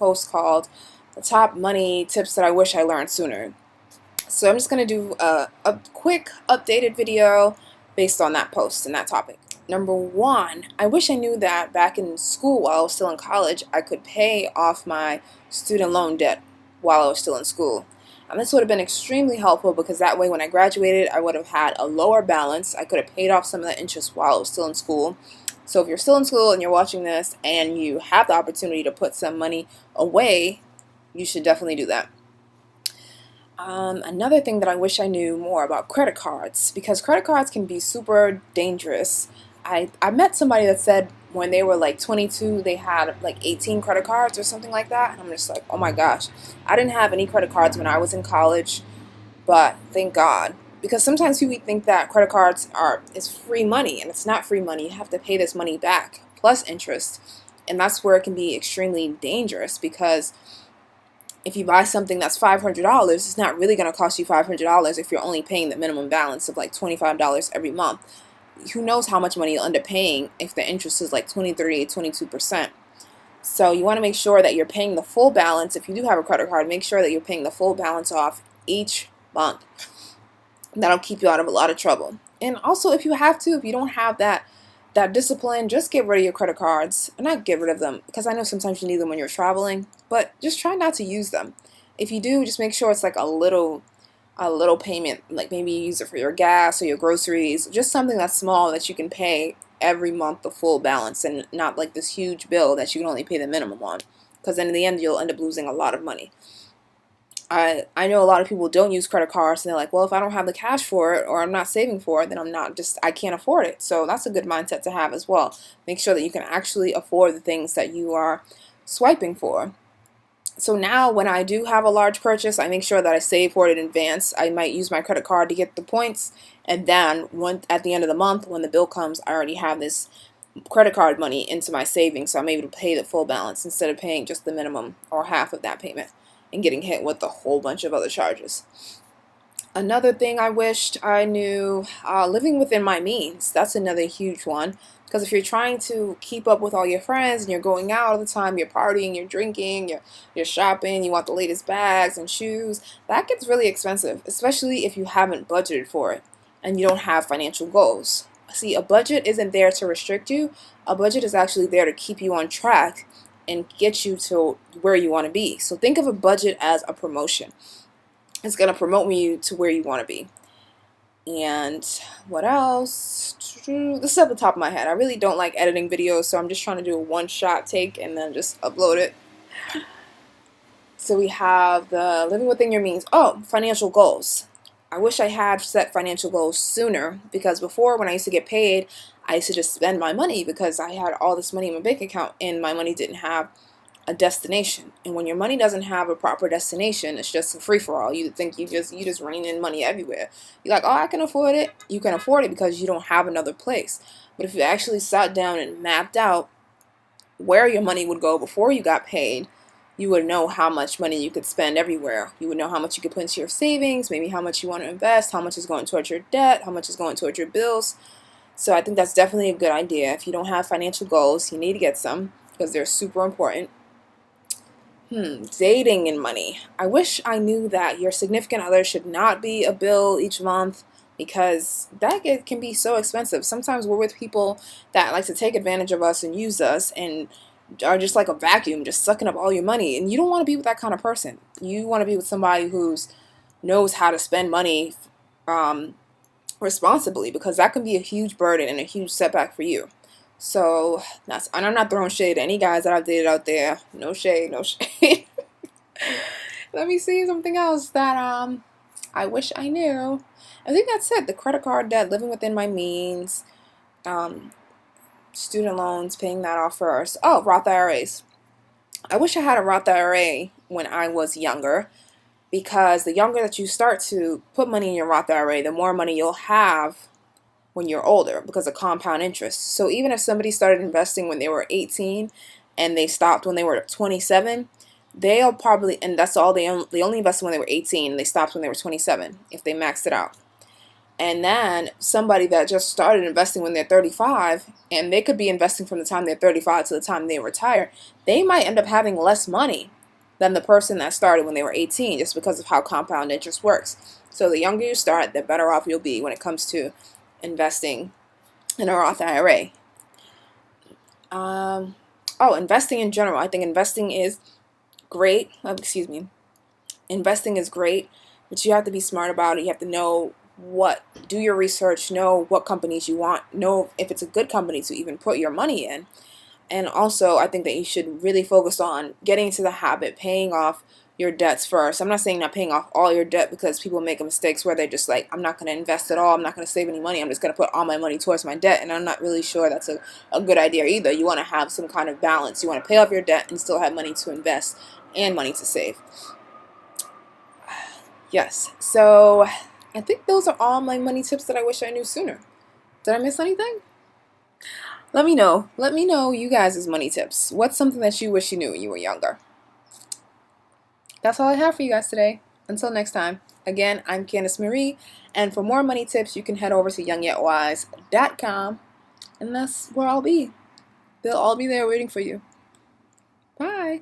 post called "The Top Money Tips That I Wish I Learned Sooner." So I'm just going to do a quick updated video based on that post and that topic. Number one, I wish I knew that back in school while I was still in college, I could pay off my student loan debt while I was still in school. And this would have been extremely helpful because that way when I graduated, I would have had a lower balance. I could have paid off some of that interest while I was still in school. So if you're still in school and you're watching this and you have the opportunity to put some money away, you should definitely do that. Another thing that I wish I knew more about credit cards, because credit cards can be super dangerous. I met somebody that said when they were like 22, they had like 18 credit cards or something like that. And I'm just like, oh my gosh. I didn't have any credit cards when I was in college, but thank God. Because sometimes people think that credit cards is free money, and it's not free money. You have to pay this money back plus interest. And that's where it can be extremely dangerous, because if you buy something that's $500, it's not really going to cost you $500 if you're only paying the minimum balance of like $25 every month. Who knows how much money you'll end up paying if the interest is like 23, 22%. So you want to make sure that you're paying the full balance. If you do have a credit card, make sure that you're paying the full balance off each month. That'll keep you out of a lot of trouble. And also, if you have to, if you don't have that discipline, just get rid of your credit cards. And not get rid of them, because I know sometimes you need them when you're traveling, but just try not to use them. If you do, just make sure it's like a little payment, like maybe you use it for your gas or your groceries, just something that's small that you can pay every month the full balance, and not like this huge bill that you can only pay the minimum on, because then in the end you'll end up losing a lot of money. I know a lot of people don't use credit cards, and they're like, well, if I don't have the cash for it, or I'm not saving for it, then I can't afford it. So that's a good mindset to have as well. Make sure that you can actually afford the things that you are swiping for. So now when I do have a large purchase, I make sure that I save for it in advance. I might use my credit card to get the points, and then at the end of the month, when the bill comes, I already have this credit card money into my savings, so I'm able to pay the full balance instead of paying just the minimum or half of that payment and getting hit with a whole bunch of other charges. Another thing I wished I knew, living within my means. That's another huge one. Because if you're trying to keep up with all your friends and you're going out all the time, you're partying, you're drinking, you're shopping, you want the latest bags and shoes, that gets really expensive, especially if you haven't budgeted for it and you don't have financial goals. See, a budget isn't there to restrict you. A budget is actually there to keep you on track and get you to where you want to be. So think of a budget as a promotion. It's going to promote you to where you want to be. And what else? This is at the top of my head. I really don't like editing videos, so I'm just trying to do a one-shot take and then just upload it. So we have the living within your means. Oh, financial goals. I wish I had set financial goals sooner, because before, when I used to get paid, I used to just spend my money because I had all this money in my bank account and my money didn't have a destination. And when your money doesn't have a proper destination, it's just a free-for-all. You think you just running in money everywhere. You're like, oh, I can afford it. You can afford it because you don't have another place. But if you actually sat down and mapped out where your money would go before you got paid, you would know how much money you could spend everywhere. You would know how much you could put into your savings, maybe how much you want to invest, how much is going towards your debt, how much is going towards your bills. So I think that's definitely a good idea. If you don't have financial goals, you need to get some, because they're super important. Dating and money. I wish I knew that your significant other should not be a bill each month, because that can be so expensive. Sometimes we're with people that like to take advantage of us and use us and are just like a vacuum, just sucking up all your money. And you don't want to be with that kind of person. You want to be with somebody who knows how to spend money responsibly, because that can be a huge burden and a huge setback for you. So and I'm not throwing shade to any guys that I've dated out there. No shade, no shade. Let me see something else that I wish I knew. I think that's it. The credit card debt, living within my means, student loans, paying that off first. Oh, Roth IRAs. I wish I had a Roth IRA when I was younger, because the younger that you start to put money in your Roth IRA, the more money you'll have when you're older, because of compound interest. So even if somebody started investing when they were 18 and they stopped when they were 27, they'll probably, and that's all they only invested when they were 18, and they stopped when they were 27 if they maxed it out. And then somebody that just started investing when they're 35, and they could be investing from the time they're 35 to the time they retire, they might end up having less money than the person that started when they were 18, just because of how compound interest works. So the younger you start, the better off you'll be when it comes to investing in a Roth IRA. Investing in general. I think investing is great. Investing is great, but you have to be smart about it. You have to know do your research, know what companies you want, know if it's a good company to even put your money in. And also, I think that you should really focus on getting into the habit, paying off your debts first. I'm not saying not paying off all your debt, because people make mistakes where they're just like, I'm not going to invest at all. I'm not going to save any money. I'm just going to put all my money towards my debt. And I'm not really sure that's a good idea either. You want to have some kind of balance. You want to pay off your debt and still have money to invest and money to save. Yes. So I think those are all my money tips that I wish I knew sooner. Did I miss anything? Let me know. Let me know you guys' money tips. What's something that you wish you knew when you were younger? That's all I have for you guys today. Until next time. Again, I'm Candice Marie, and for more money tips, you can head over to youngyetwise.com, and that's where I'll be. They'll all be there waiting for you. Bye.